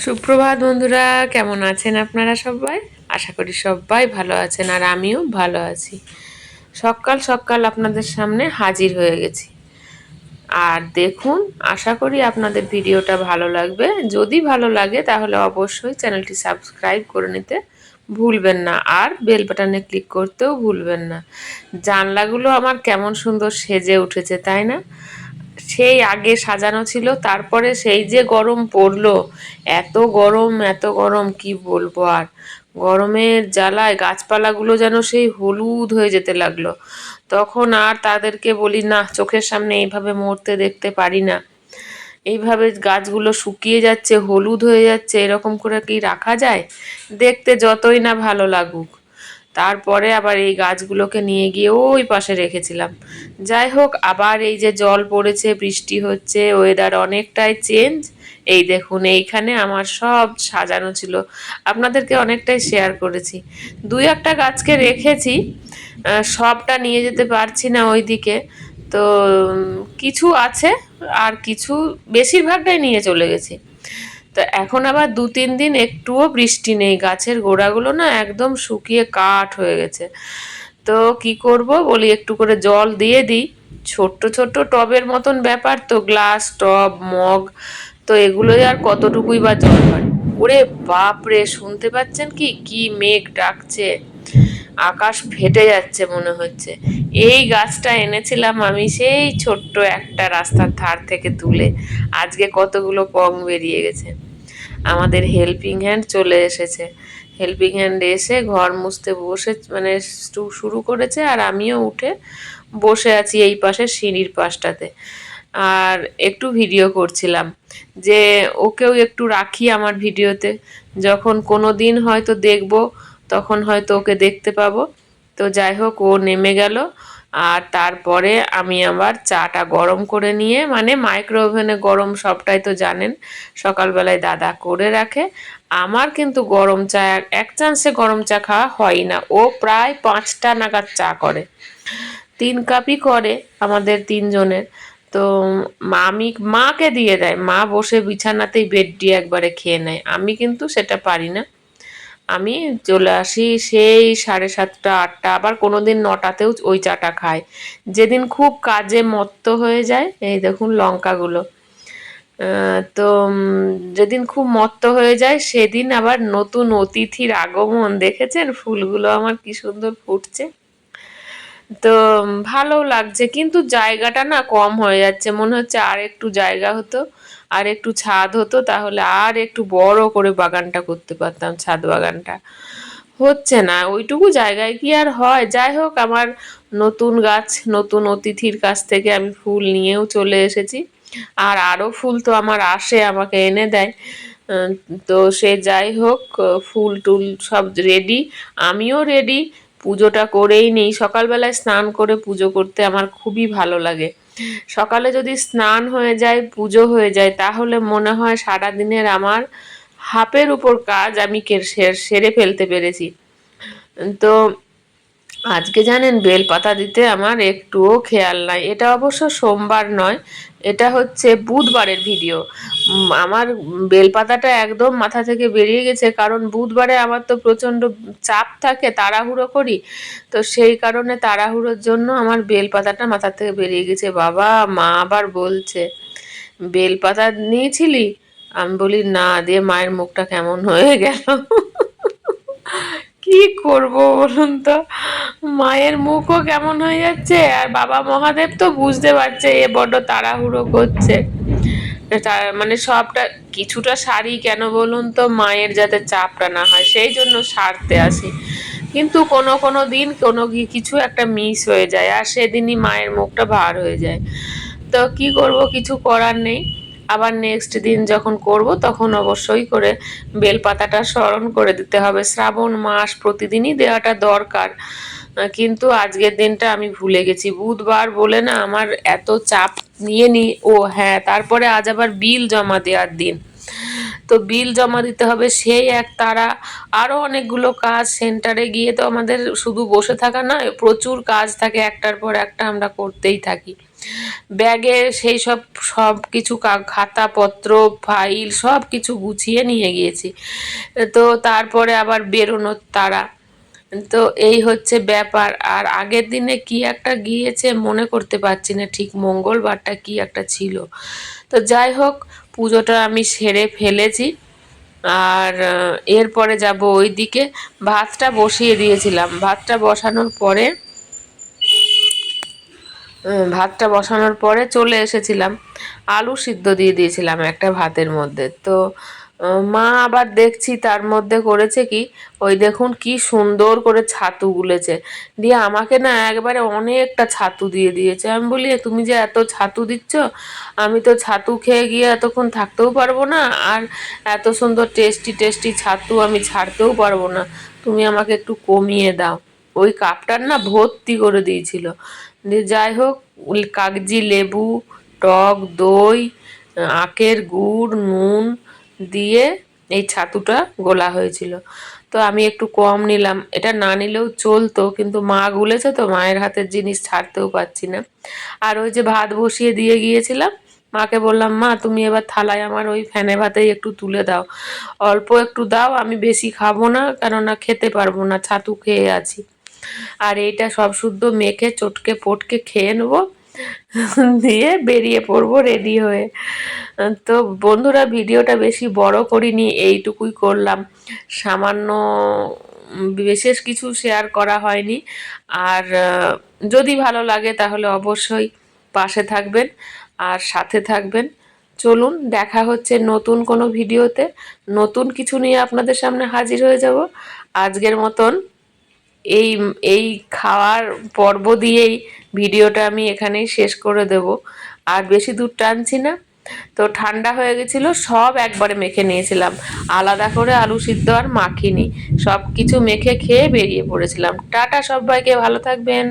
সুপ্রভাত বন্ধুরা, কেমন আছেন আপনারা সবাই? আশা করি সবাই ভালো আছেন আর আমিও ভালো আছি। সকাল সকাল আপনাদের সামনে হাজির হয়ে গেছি। আর দেখুন, আশা করি আপনাদের ভিডিওটা ভালো লাগবে। যদি ভালো লাগে তাহলে অবশ্যই চ্যানেলটি সাবস্ক্রাইব করে নিতে ভুলবেন না আর বেল বাটনে ক্লিক করতেও ভুলবেন না। জানলাগুলো আমার কেমন সুন্দর সেজে উঠেছে, তাই না? সেই আগে সাজানো ছিল, তারপরে সেই যে গরম পড়লো, এত গরম কি বলবো আর। গরমের জ্বালায় গাছপালাগুলো যেন সেই হলুদ হয়ে যেতে লাগলো। তখন আর তাদেরকে বলি, না, চোখের সামনে এইভাবে মরতে দেখতে পারি না। এইভাবে গাছগুলো শুকিয়ে যাচ্ছে, হলুদ হয়ে যাচ্ছে, এরকম করে কি রাখা যায়? দেখতে যতই না ভালো লাগুক। তারপরে আবার এই গাছগুলোকে নিয়ে গিয়ে ওই পাশে রেখেছিলাম। যাই হোক, আবার এই যে জল পড়েছে, বৃষ্টি হচ্ছে, ওয়েদার অনেকটাই চেঞ্জ। এই দেখুন, এইখানে আমার সব সাজানো ছিল, আপনাদেরকে অনেকটাই শেয়ার করেছি। দুই একটা গাছকে রেখেছি, সবটা নিয়ে যেতে পারছি না ওইদিকে। তো কিছু আছে, আর কিছু বেশিরভাগটাই নিয়ে চলে গেছি। তো এখন আবার 2-3 দিন একটুও বৃষ্টি নেই, গাছের গোড়াগুলো না একদম শুকিয়ে কাঠ হয়ে গেছে। তো কি করব বলি, একটু করে জল দিয়ে দিই। ছোট্ট ছোট্ট টবের মতন ব্যাপার তো, গ্লাস টব মগ, তো এগুলোই আর কতটুকুই বা জল হয়। ওরে বাপ রে, শুনতে পাচ্ছেন কি কি মেঘ ডাকছে? আকাশ ফেটে যাচ্ছে মনে হচ্ছে। এই গাছটা এনেছিলাম আমি সেই ছোট্ট একটা রাস্তার ধার থেকে তুলে, আজকে কতগুলো পং বেরিয়ে গেছে। আমাদের হেল্পিং হ্যান্ড চলে এসেছে। হেল্পিং হ্যান্ড এসে ঘর মুছতে বসে মানে শুরু করেছে, আর আমিও উঠে বসে আছি এই পাশে সিঁড়ির পাশটাতে। আর একটু ভিডিও করছিলাম যে ওকেও একটু রাখি আমার ভিডিওতে, যখন কোনো দিন হয়তো দেখব তখন হয়তো ওকে দেখতে পাবো। তো যাই হোক, ও নেমে গেল। আর তারপরে আমি আবার চাটা গরম করে নিয়ে, মানে মাইক্রো ওভেনে গরম সবটাই তো জানেন, সকালবেলায় দাদা করে রাখে। আমার কিন্তু গরম চা, এক চান্সে গরম চা খাওয়া হয় না। ও প্রায় 5টা নাগাদ চা করে, 3 কাপই করে আমাদের তিনজনের। তো আমি মাকে দিয়ে দেয়, মা বসে বিছানাতেই বেড দিয়ে একবারে খেয়ে নেয়। আমি কিন্তু সেটা পারি না। আমি চলে আসি সেই 7:30 8টা, আবার কোনোদিন 9টাতেও ওই চাটা খাই, যেদিন খুব কাজে মত্ত হয়ে যায়। এই দেখুন লঙ্কাগুলো, তো যেদিন খুব মত্ত হয়ে যায় সেদিন আবার নতুন অতিথির আগমন। দেখেছেন ফুলগুলো আমার কি সুন্দর ফুটছে? তো ভালো লাগছে, কিন্তু জায়গাটা না কম হয়ে যাচ্ছে, মনে হচ্ছে আর একটু জায়গা হতো, আর একটু ছাদ হতো, তাহলে আর একটু বড় করে বাগানটা করতে পারতাম, ছাদ বাগানটা। হচ্ছে না, ওইটুকু জায়গায় কি আর হয়? যাই হোক, আমার নতুন গাছ, নতুন অতিথির কাছ থেকে আমি ফুল নিয়েও চলে এসেছি। আর আরও ফুল তো আমার আসে, আমাকে এনে দেয়। আহ, তো সে যাই হোক, ফুল টুল সব রেডি, আমিও রেডি। পুজোটা করেই নেই। সকালবেলায় স্নান করে পুজো করতে আমার খুবই ভালো লাগে। সকালে যদি স্নান হয়ে যায়, পুজো হয়ে যায়, তাহলে মনে হয় সারাদিনের আমার হাফের উপর কাজ আমি সেরে ফেলতে পেরেছি। তো আজকে জানেন, বেলপাতা দিতে আমার একটুও খেয়াল নাই। এটা অবশ্য সোমবার নয়, এটা হচ্ছে বুধবারের ভিডিও। আমার বেলপাতাটা একদম মাথা থেকে বেরিয়ে গেছে, কারণ বুধবারে আমার তো প্রচণ্ড চাপ থাকে, তাড়াহুড়ো করি। তো সেই কারণে তাড়াহুড়োর জন্য আমার বেলপাতাটা মাথা থেকে বেরিয়ে গেছে। বাবা, মা আবার বলছে, বেলপাতা নিয়েছিলি? আমি বলি না, দিয়ে মায়ের মুখটা কেমন হয়ে গেল। কি করব বলুন তো, মায়ের মুখও কেমন হয়ে যাচ্ছে, আর বাবা মহাদেব তো বুঝতে পারছে এ বড্ড তাড়াহুড়ো করছে। মানে সবটা কিছুটা সারি কেন বলুন তো, মায়ের যাতে চাপটা না হয় সেই জন্য সারতে আসি। কিন্তু কোনো কোনো দিন কোনো কিছু একটা মিস হয়ে যায়, আর সেদিনই মায়ের মুখটা ভার হয়ে যায়। তো কি করব, কিছু করার নেই। আবার নেক্সট দিন যখন করব তখন অবশ্যই করে বেলপাতাটা স্মরণ করে দিতে হবে। শ্রাবণ মাস প্রতিদিনই দেওয়াটা দরকার, কিন্তু আজকের দিনটা আমি ভুলে গেছি। বুধবার বলে না আমার এত চাপ নিয়ে নি। ও হ্যাঁ, তারপরে আজ আবার বিল জমা দেওয়ার দিন। তো বিল জমা দিতে হবে, সেই এক তাড়া। আরও অনেকগুলো কাজ, সেন্টারে গিয়ে তো আমাদের শুধু বসে থাকা নয়, প্রচুর কাজ থাকে, একটার পর একটা আমরা করতেই থাকি। ব্যাগে সেই সব সব কিছু খাতাপত্র ফাইল সব কিছু গুছিয়ে নিয়ে গিয়েছি। তো তারপরে আবার বেরোনোর তাড়া। তো এই হচ্ছে ব্যাপার। আর আগের দিনে কি একটা গিয়েছে মনে করতে পারছি না ঠিক, মঙ্গলবারটা কি একটা ছিল। তো যাই হোক, পুজোটা আমি সেরে ফেলেছি। আর এরপরে যাব ওই দিকে। ভাতটা বসিয়ে দিয়েছিলাম। ভাতটা বসানোর পরে চলে এসেছিলাম। আলু সিদ্ধ দিয়ে দিয়েছিলাম একটা ভাতের মধ্যে। তো মা আবার দেখছি তার মধ্যে করেছে কি, ওই দেখুন কি সুন্দর করে ছাতু গুলেছে, দিয়ে আমাকে না একবারে অনেকটা ছাতু দিয়ে দিয়েছে। আমি বলি, তুমি যে এত ছাতু দিচ্ছ, আমি তো ছাতু খেয়ে গিয়ে এতক্ষণ থাকতেও পারবো না, আর এত সুন্দর টেস্টি টেস্টি ছাতু আমি ছাড়তেও পারবো না, তুমি আমাকে একটু কমিয়ে দাও। ওই কাপটার না ভর্তি করে দিয়েছিল। দিয়ে যাই হোক, কাগজি লেবু, টক দই, আখের গুড়, নুন দিয়ে এই ছাতুটা গোলা হয়েছিল। তো আমি একটু কম নিলাম, এটা না নিলেও চলতো, কিন্তু মা গুলেছে তো, মায়ের হাতের জিনিস ছাড়তেও পারছি না। আর ওই যে ভাত বসিয়ে দিয়ে গিয়েছিলাম, মাকে বললাম, মা তুমি এবার থালায় আমার ওই ফ্যানে ভাতেই একটু তুলে দাও, অল্প একটু দাও, আমি বেশি খাবো না, কেননা খেতে পারবো না, ছাতু খেয়ে আছি। আর এইটা সব শুদ্ধ মেখে চটকে পটকে খেয়ে নেবো, দিয়ে বেরিয়ে পড়বো রেডি হয়ে। তো বন্ধুরা, ভিডিওটা বেশি বড় করিনি, এইটুকুই করলাম। সামান্য বিশেষ কিছু শেয়ার করা হয়নি। আর যদি ভালো লাগে তাহলে অবশ্যই পাশে থাকবেন আর সাথে থাকবেন। চলুন, দেখা হচ্ছে নতুন কোনো ভিডিওতে, নতুন কিছু নিয়ে আপনাদের সামনে হাজির হয়ে যাব। আজকের মতন এই এই খাওয়ার পর্ব দিয়েই ভিডিওটা আমি এখানেই শেষ করে দেব। আর বেশি দূর টানছি না। তো ঠান্ডা হয়ে গেছিলো, সব একবারে মেখে নিয়েছিলাম, আলাদা করে আলু সিদ্ধ আর মাখিনি, সব কিছু মেখে খেয়ে বেরিয়ে পড়েছিলাম। টাটা সবাইকে, ভালো থাকবেন।